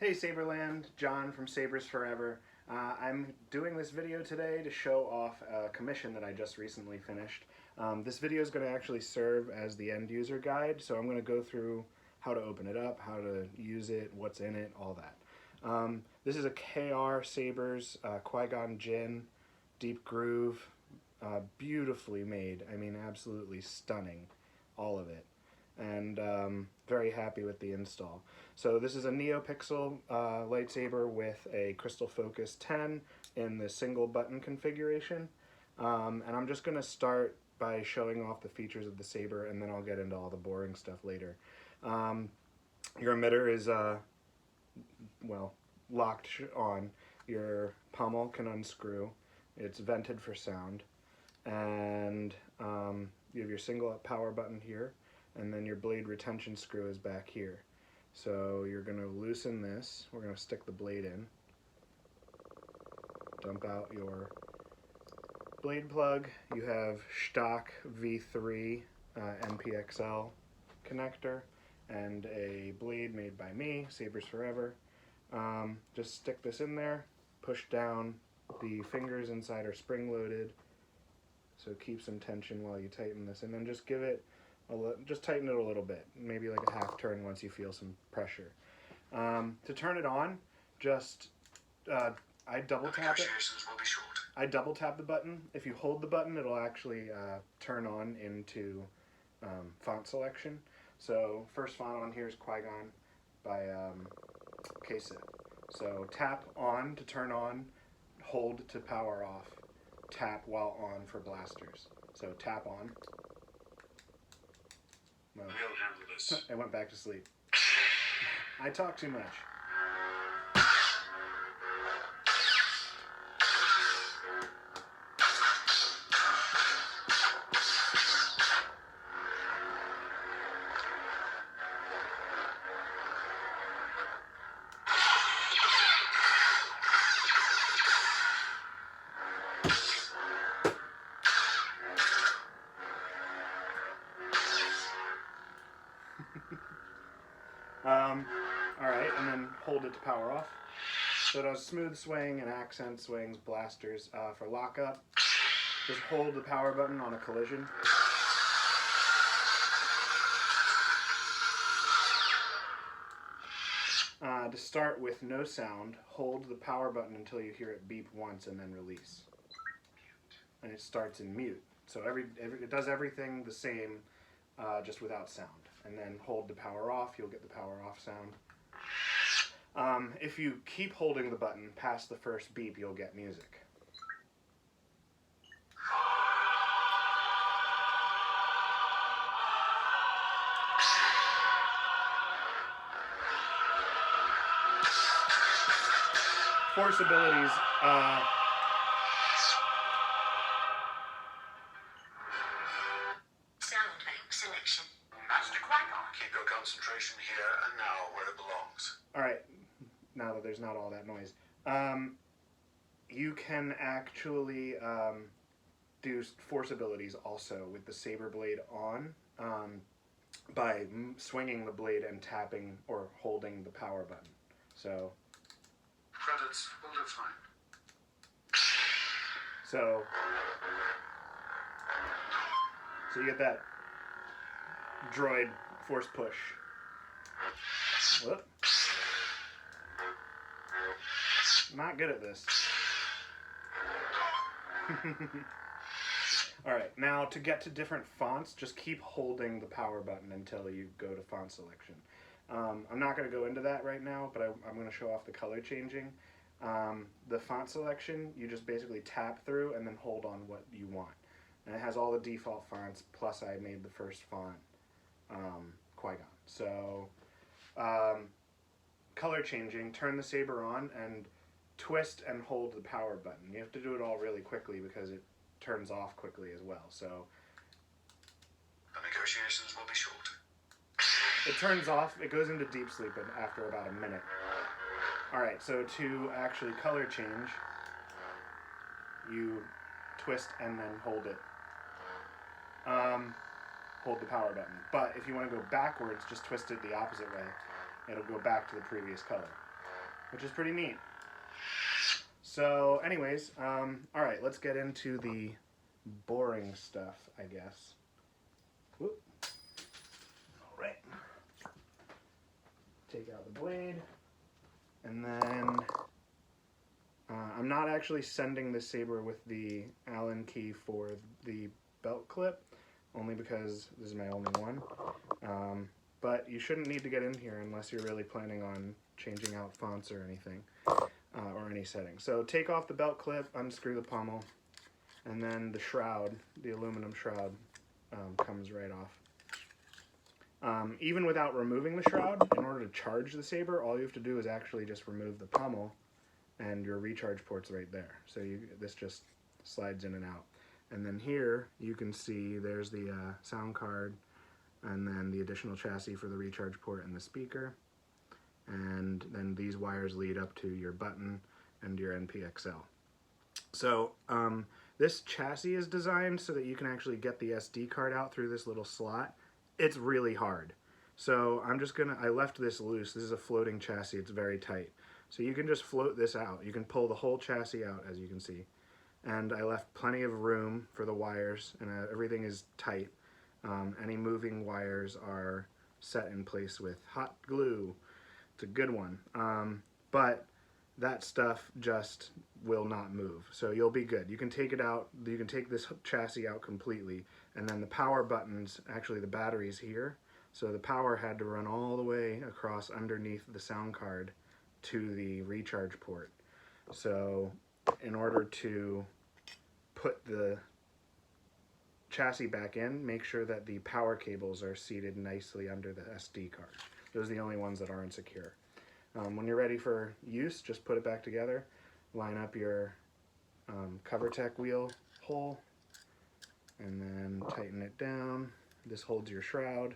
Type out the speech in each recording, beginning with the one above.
Hey Saberland, John from Sabers Forever. I'm doing this video today to show off a commission that I just recently finished. This video is going to actually serve as the end user guide, so I'm going to go through how to open it up, how to use it, what's in it, all that. This is a KR Sabers Qui-gon Jinn Deep Groove, beautifully made. I mean, absolutely stunning, all of it. And very happy with the install. So this is a NeoPixel lightsaber with a crystal focus 10 in the single button configuration. And I'm just going to start by showing off the features of the saber, and then I'll get into all the boring stuff later. Your emitter is, well, locked on. Your pommel can unscrew. It's vented for sound. And you have your single power button here. And then your blade retention screw is back here. So you're going to loosen this. We're going to stick the blade in. Dump out your blade plug. You have stock V3 NPXL connector and a blade made by me, Sabers Forever. Just stick this in there, push down. The fingers inside are spring loaded, so keep some tension while you tighten this, and then just give it just tighten it a little bit, maybe like a half turn once you feel some pressure. To turn it on, just I double tap it. I double tap the button. If you hold the button, it'll actually turn on into font selection. So first font on here is Qui-Gon by Queso. So tap on to turn on, hold to power off, tap while on for blasters. So tap on. No. We'll handle this. I went back to sleep. I talk too much. Alright, and then hold it to power off. So it has smooth swing and accent swings, blasters. For lockup, just hold the power button on a collision. To start with no sound, hold the power button until you hear it beep once and then release. And it starts in mute. So it does everything the same, just without sound. And then hold the power off, you'll get the power off sound. If you keep holding the button past the first beep, you'll get music. Force abilities, selection. Master Qui-Gon, keep your concentration here and now where it belongs. Alright, now that there's not all that noise. You can actually do force abilities also with the saber blade on by swinging the blade and tapping or holding the power button. So Credits will live fine. So you get that droid force push. Whoop. Not good at this. Alright, now to get to different fonts, just keep holding the power button until you go to font selection. I'm not going to go into that right now, but I'm going to show off the color changing. The font selection, you just basically tap through and then hold on what you want. And it has all the default fonts, plus I made the first font, Qui-Gon. So, color changing, turn the saber on and twist and hold the power button. You have to do it all really quickly because it turns off quickly as well. So The negotiations will be short. it turns off, it goes into deep sleep after about a minute. Alright, so to actually color change, you twist and then hold it. Hold the power button. But if you want to go backwards, just twist it the opposite way. It'll go back to the previous color. which is pretty neat. So anyways, alright, let's get into the boring stuff, I guess. Whoop. Alright. Take out the blade, and then I'm not actually sending the saber with the Allen key for the belt clip, only because this is my only one. But you shouldn't need to get in here unless you're really planning on changing out fonts or anything, or any settings. So take off the belt clip, unscrew the pommel, and then the shroud, the aluminum shroud, comes right off. Even without removing the shroud, in order to charge the saber, all you have to do is actually just remove the pommel, and your recharge port's right there. So this just slides in and out. And then here you can see there's the sound card, and then the additional chassis for the recharge port and the speaker. And then these wires lead up to your button and your NPXL. So this chassis is designed so that you can actually get the SD card out through this little slot. It's really hard. So I left this loose. This is a floating chassis. It's very tight. So you can just float this out. You can pull the whole chassis out, as you can see. And I left plenty of room for the wires, and everything is tight. Any moving wires are set in place with hot glue. It's a good one. But that stuff just will not move. So you'll be good. You can take it out. You can take this chassis out completely. And then the power buttons, actually the battery's here. So the power had to run all the way across underneath the sound card to the recharge port. So in order to put the chassis back in, make sure that the power cables are seated nicely under the SD card. Those are the only ones that aren't secure. When you're ready for use, just put it back together, line up your CoverTech wheel hole, and then tighten it down. This holds your shroud.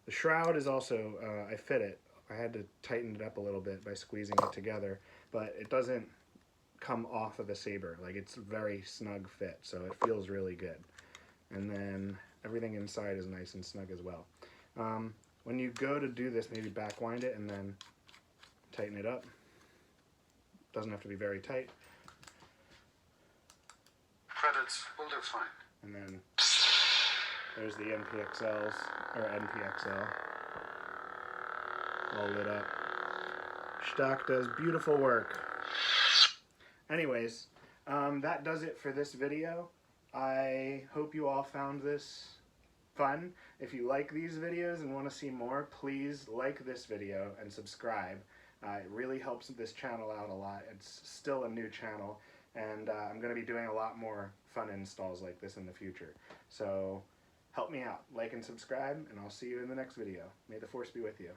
The shroud is also, I fit it. I had to tighten it up a little bit by squeezing it together, but it doesn't come off of the saber. Like, it's a very snug fit, so it feels really good. And then everything inside is nice and snug as well. When you go to do this, maybe back wind it and then tighten it up. Doesn't have to be very tight. Credits will do fine. And then there's the NPXLs, or NPXL, all lit up. Stock does beautiful work. Anyways, that does it for this video. I hope you all found this fun. If you like these videos and want to see more, please like this video and subscribe. It really helps this channel out a lot. It's still a new channel, and I'm going to be doing a lot more fun installs like this in the future. So help me out. Like and subscribe, and I'll see you in the next video. May the Force be with you.